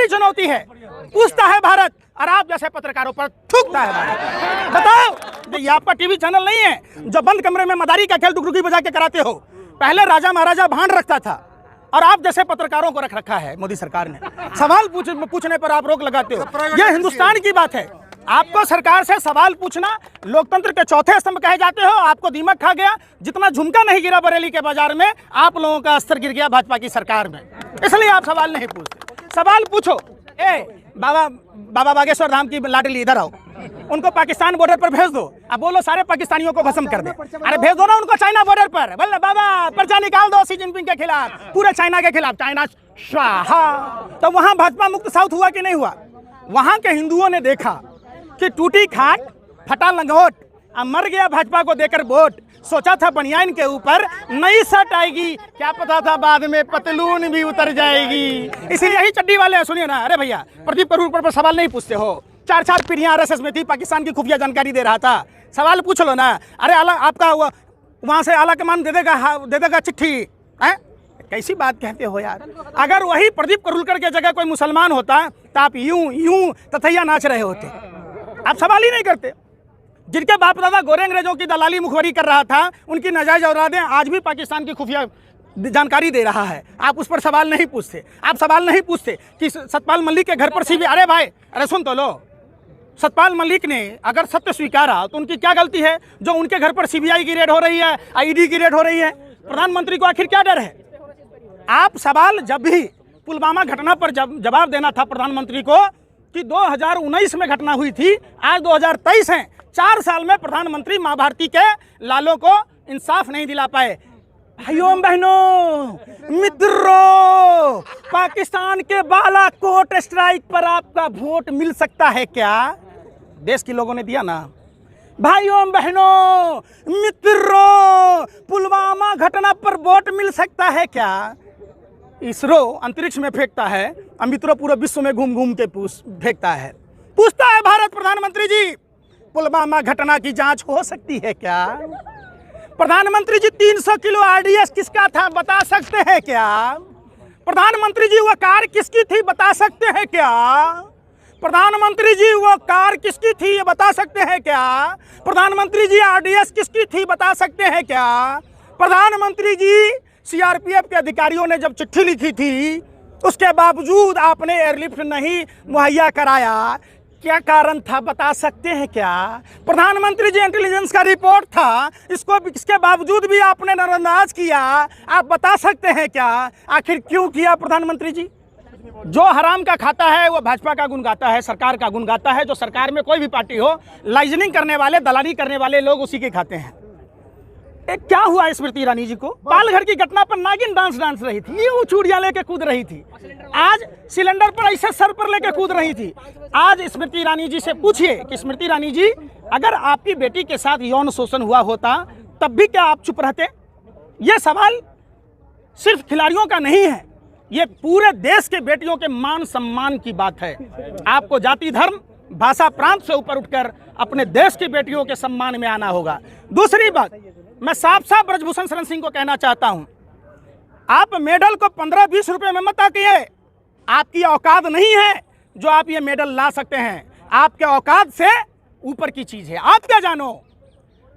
चुनौती है, पूछता है भारत, और आप जैसे पत्रकारों पर थूकता है भारत। बताओ, ये आपका टीवी चैनल नहीं है जो बंद कमरे में मदारी का खेल डुगडुगी बजा के कराते हो। पहले राजा महाराजा भांड रखता था, और आप जैसे पत्रकारों को रख रखा है मोदी सरकार ने। सवाल पूछने पर आप रोक लगाते हो। यह हिंदुस्तान की बात है। आपको सरकार से सवाल पूछना लोकतंत्र के चौथे स्तंभ कहे जाते हो। आपको दीमक खा गया, जितना झुमका नहीं गिरा बरेली के बाजार में, आप लोगों का स्तर गिर गया भाजपा की सरकार में, इसलिए आप सवाल नहीं पूछते। सवाल पूछो। बाबा बागेश्वर धाम की लाडली इधर आओ, उनको पाकिस्तान बॉर्डर पर भेज दो। अब बोलो सारे पाकिस्तानियों को भस्म कर दे। अरे भेज दो ना उनको चाइना बॉर्डर पर। बोले बाबा पर्चा निकाल दो शी जिनपिंग के खिलाफ, पूरे चाइना के खिलाफ। चाइना स्वाहा। तो वहां भाजपा मुक्त साउथ हुआ कि नहीं हुआ? वहां के हिंदुओं ने देखा कि टूटी खाट, फटा लंगोट, अब मर गया भाजपा को देकर वोट। सोचा था बनियान के ऊपर नई शर्ट आएगी, क्या पता था बाद में पतलून भी उतर जाएगी। इसीलिए यही चड्डी वाले सुनिए ना। अरे भैया, प्रदीप करूर पर सवाल नहीं पूछते हो। 4 पीढ़ियां आरएसएस में थी, पाकिस्तान की खुफिया जानकारी दे रहा था। सवाल पूछ लो ना। अरे आपका वहां से आला कमान दे देगा चिट्ठी है? कैसी बात कहते हो यार। अगर वही प्रदीप करूलकर के जगह कोई मुसलमान होता तो आप यूं तथैया नाच रहे होते। आप सवाल ही नहीं करते। जिनके बाप दादा गोरे अंग्रेजों की दलाली मुखबरी कर रहा था, उनकी नाजायज औलादें आज भी पाकिस्तान की खुफिया जानकारी दे रहा है, आप उस पर सवाल नहीं पूछते। आप सवाल नहीं पूछते कि सतपाल मलिक के घर पर सीबीआई। अरे भाई, अरे सुन तो लो, सतपाल मलिक ने अगर सत्य स्वीकारा तो उनकी क्या गलती है जो उनके घर पर सीबीआई की रेड हो रही है, ईडी की रेड हो रही है? प्रधानमंत्री को आखिर क्या डर है? आप सवाल जब भी पुलवामा घटना पर जवाब देना था प्रधानमंत्री को कि 2019 में घटना हुई थी, आज 2023 है, 4 साल में प्रधानमंत्री माँ भारती के लालों को इंसाफ नहीं दिला पाए। भाइयों बहनों मित्रों, पाकिस्तान के बालाकोट स्ट्राइक पर आपका वोट मिल सकता है क्या? देश के लोगों ने दिया ना। भाइयों बहनों मित्रों, पुलवामा घटना पर वोट मिल सकता है क्या? इसरो अंतरिक्ष में फेंकता है, मित्रों पूरे विश्व में घूम घूम के फेंकता है। पूछता है भारत, प्रधानमंत्री जी पुलवामा घटना की जांच हो सकती है क्या? प्रधानमंत्री जी 300 किलो आरडीएक्स किसका था बता सकते हैं क्या? प्रधानमंत्री जी वो कार किसकी थी बता सकते हैं क्या? प्रधानमंत्री जी वो कार किसकी थी ये बता सकते हैं क्या? प्रधानमंत्री जी आरडीएक्स किसकी थी बता सकते हैं क्या? प्रधानमंत्री जी सीआरपीएफ के अधिकारियों ने जब चिट्ठी लिखी थी, उसके बावजूद आपने एयरलिफ्ट नहीं मुहैया कराया, क्या कारण था बता सकते हैं क्या? प्रधानमंत्री जी इंटेलिजेंस का रिपोर्ट था, इसके बावजूद भी आपने नजरअंदाज किया, आप बता सकते हैं क्या? आखिर क्यों किया प्रधानमंत्री जी? जो हराम का खाता है वो भाजपा का गुण गाता है, सरकार का गुण गाता है। जो सरकार में कोई भी पार्टी हो, लाइजनिंग करने वाले, दलाली करने वाले लोग उसी के खाते हैं। क्या हुआ स्मृति ईरानी जी को? पालघर की घटना पर नागिन डांस रही थी, यूं चूड़ियां लेके कूद रही थी। आज सिलेंडर पर ऐसे सर पर लेके कूद रही थी। आज स्मृति ईरानी जी से पूछिए कि स्मृति ईरानी जी, अगर आपकी बेटी के साथ यौन शोषण हुआ होता तब भी क्या आप चुप रहते? ये सवाल सिर्फ खिलाड़ियों का नहीं है, ये पूरे देश के बेटियों के मान सम्मान की बात है। आपको जाति, धर्म, भाषा, प्रांत से ऊपर उठकर अपने देश की बेटियों के सम्मान में आना होगा। दूसरी बात, मैं साफ साफ ब्रजभूषण शरण सिंह को कहना चाहता हूं, आप मेडल को 15-20 रुपए में मत आकिए। आपकी औकात नहीं है जो आप ये मेडल ला सकते हैं। आपके औकात से ऊपर की चीज है। आप क्या जानो?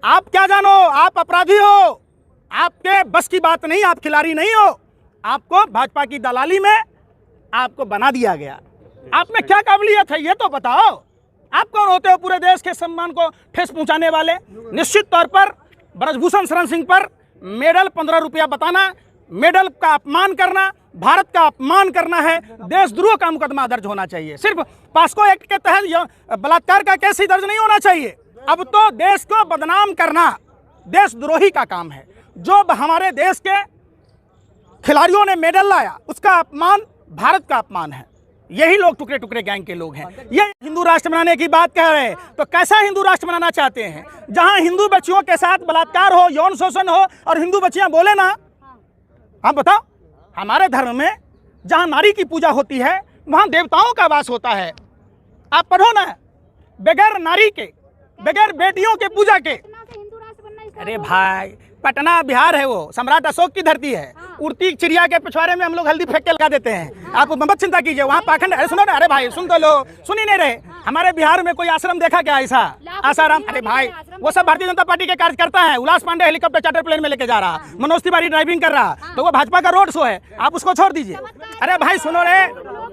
आप क्या जानो? आप अपराधी हो, आपके बस की बात नहीं, आप खिलाड़ी नहीं हो। आपको भाजपा की दलाली में आपको बना दिया गया। आप में क्या काबिलियत है ये तो बताओ। आप कौन होते हो पूरे देश के सम्मान को ठेस पहुंचाने वाले? निश्चित तौर पर ब्रजभूषण शरण सिंह पर मेडल 15 रुपया बताना, मेडल का अपमान करना, भारत का अपमान करना है। देशद्रोह का मुकदमा दर्ज होना चाहिए। सिर्फ पास्को एक्ट के तहत बलात्कार का केस ही दर्ज नहीं होना चाहिए। अब तो देश को बदनाम करना देशद्रोही का काम है। जो हमारे देश के खिलाड़ियों ने मेडल लाया उसका अपमान भारत का अपमान है। यही लोग टुकड़े टुकड़े गैंग के लोग हैं। ये हिंदू राष्ट्र बनाने की बात कह रहे हैं, तो कैसा हिंदू राष्ट्र बनाना चाहते हैं? जहां हिंदू बच्चियों के साथ बलात्कार हो, यौन शोषण हो और हिंदू बच्चियां बोले ना। आप बताओ, हमारे धर्म में जहां नारी की पूजा होती है वहां देवताओं का वास होता है। आप पढ़ो ना, बगैर नारी के, बगैर बेटियों के पूजा के। अरे भाई, पटना बिहार है, वो सम्राट अशोक की धरती है। उड़ती चिड़िया के पिछवाड़े में हम लोग हल्दी फेंक के लगा देते हैं। आप मत चिंता कीजिए, वहाँ पाखंड। अरे सुनो ना, अरे भाई सुन तो लो, सुन ही नहीं रहे। हमारे बिहार में कोई आश्रम देखा क्या ऐसा आसाराम? अरे भाई वो सब भारतीय जनता पार्टी के कार्यकर्ता हैं। उल्लास पांडे हेलीकॉप्टर चार्टर प्लेन में लेके जा रहा, मनोज तिवारी ड्राइविंग कर रहा, तो वो भाजपा का रोड शो है, आप उसको छोड़ दीजिए। अरे भाई सुनो रे,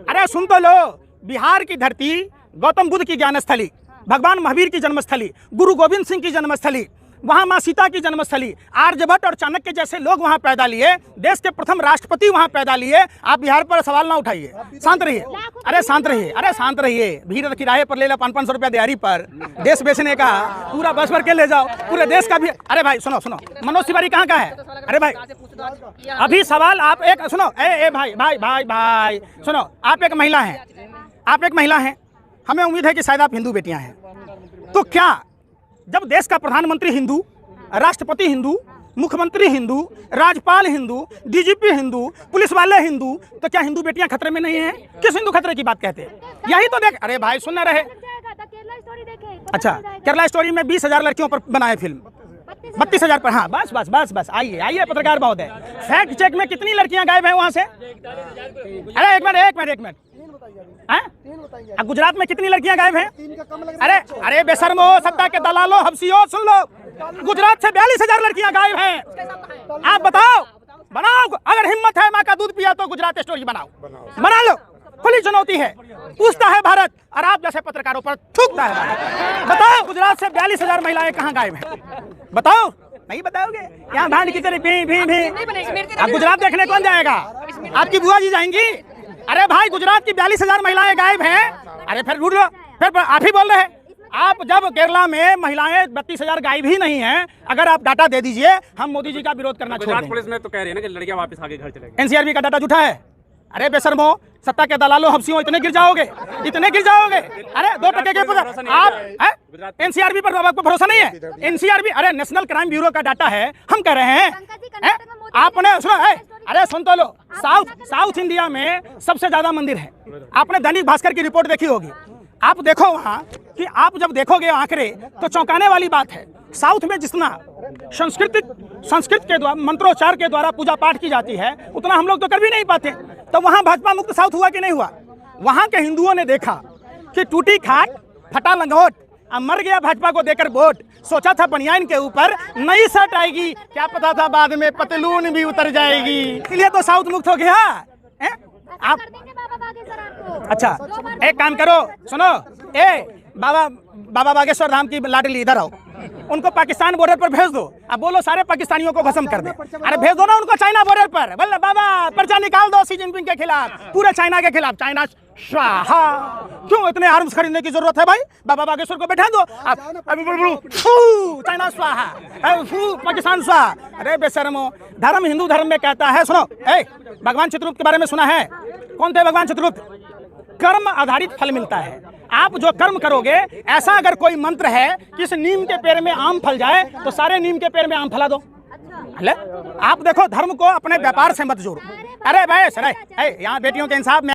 अरे सुन तो लो, बिहार की धरती गौतम बुद्ध की ज्ञानस्थली, भगवान महावीर की जन्मस्थली, गुरु गोविंद सिंह की जन्मस्थली, वहाँ माँ सीता की जन्मस्थली, आर्यभट्ट और चाणक्य जैसे लोग वहाँ पैदा लिए, देश के प्रथम राष्ट्रपति वहाँ पैदा लिए। आप बिहार पर सवाल ना उठाइए, शांत रहिए। अरे शांत रहिए, अरे शांत रहिए। भीड़ किराए पर ले लो 500 रुपया दिहाड़ी पर, देश बेचने का पूरा बस भर के ले जाओ, पूरे देश का भी। अरे भाई सुनो सुनो, मनोज तिवारी कहाँ का है? अरे भाई अभी सवाल आप एक सुनो, ए भाई भाई भाई भाई सुनो, आप एक महिला हैं, आप एक महिला हैं, हमें उम्मीद है कि शायद आप हिंदू बेटियां हैं। तो क्या जब देश का प्रधानमंत्री हिंदू, राष्ट्रपति हिंदू, मुख्यमंत्री हिंदू, राज्यपाल हिंदू, डीजीपी हिंदू, पुलिस वाले हिंदू, तो क्या हिंदू बेटियां खतरे में नहीं हैं? किस हिंदू खतरे की बात कहते हैं? यही तो देख। अरे भाई सुन रहे। अच्छा, केरला स्टोरी में 20,000 लड़कियों पर बनाए फिल्म, 32,000 पर। हाँ बस बस बस बस, आइए आइए पत्रकार महोदय, फैक्ट चेक में कितनी लड़कियां गायब हैं वहां से? अरे एक मिनट गुजरात में कितनी लड़कियां गायब हैं? अरे बेशर्मो, सत्ता के दलालो, हबसियो, सुन लो, गुजरात से 42,000 लड़कियां गायब हैं। आप बताओ, बनाओ, अगर हिम्मत है माँ का दूध पिया तो गुजरात स्टोरी बनाओ, बना लो। खुली चुनौती है, पूछता है भारत और आप जैसे पत्रकारों पर थूकता है भारत। बताओ गुजरात से 42,000 महिलाएं कहाँ गायब हैं? बताओ, नहीं बताओगे? यहाँ भांड की तरह भी अब गुजरात देखने कौन जाएगा? आपकी बुआ जी जाएंगी? अरे भाई गुजरात की 42,000 महिलाएं गायब हैं। अरे फिर ढूंढ लो, फिर आप ही बोल रहे हैं। आप जब केरला में महिलाएं 32,000 गायब ही नहीं हैं, अगर आप डाटा दे दीजिए, हम मोदी जी का विरोध करना छोड़ देंगे। पुलिस ने तो कह रही है ना कि लड़कियां वापस आगे घर चलेंगी। एनसीआरबी का डाटा झूठा है। अरे बेशर्मो, सत्ता के दलालों, हबसियों, इतने गिर जाओगे, इतने गिर जाओगे। अरे 2% के आप एनसीआरबी पर आपको भरोसा नहीं है? एनसीआरबी, अरे नेशनल क्राइम ब्यूरो का डाटा है, हम कह रहे हैं। आपने सुनो, अरे सुन तो लो, साउथ इंडिया में सबसे ज्यादा मंदिर है। आपने दैनिक भास्कर की रिपोर्ट देखी होगी, आप देखो वहाँ कि आप जब देखोगे आंकड़े तो चौंकाने वाली बात है। साउथ में जितना संस्कृत के द्वारा, मंत्रोच्चार के द्वारा पूजा पाठ की जाती है, उतना हम लोग तो कर भी नहीं पाते। तो वहाँ भाजपा मुक्त साउथ हुआ कि नहीं हुआ? वहाँ के हिंदुओं ने देखा कि टूटी खाट, फटा लंगोट, अब मर गया भाजपा को देकर वोट। सोचा था बनियान के ऊपर नई शर्ट आएगी, क्या पता था बाद में पतलून भी उतर जाएगी। इसलिए तो साउथ मुक्त हो गया। आप अच्छा एक काम करो, सुनो, बाबा बागेश्वर धाम की लाडली इधर आओ, उनको पाकिस्तान बॉर्डर पर भेज दो। अब बोलो सारे पाकिस्तानियों को भस्म कर दे। अरे भेज दो ना उनको चाइना बॉर्डर पर। बोले बाबा पर्चा निकाल दो सी जिनपिंग के खिलाफ, पूरे चाइना के खिलाफ। चाइना स्वाहा। क्यों इतने आर्म्स खरीदने की जरूरत है भाई? बाबा बागेश्वर को बैठा दो। चाइना स्वाहा, पाकिस्तान स्वाहा। अरे बेशर्मो, धर्म हिंदू धर्म में कहता है, सुनो, भगवान चित्रगुप्त के बारे में सुना है? कौन थे भगवान चित्रगुप्त? कर्म आधारित फल मिलता है। आप जो कर्म करोगे, ऐसा अगर कोई मंत्र है कि इस नीम के पेड़ में आम फल जाए तो सारे नीम के पेड़ में आम फला दो। आप देखो, धर्म को अपने व्यापार से मत जोड़ो। अरे भाई, यहाँ बेटियों के इंसाफ में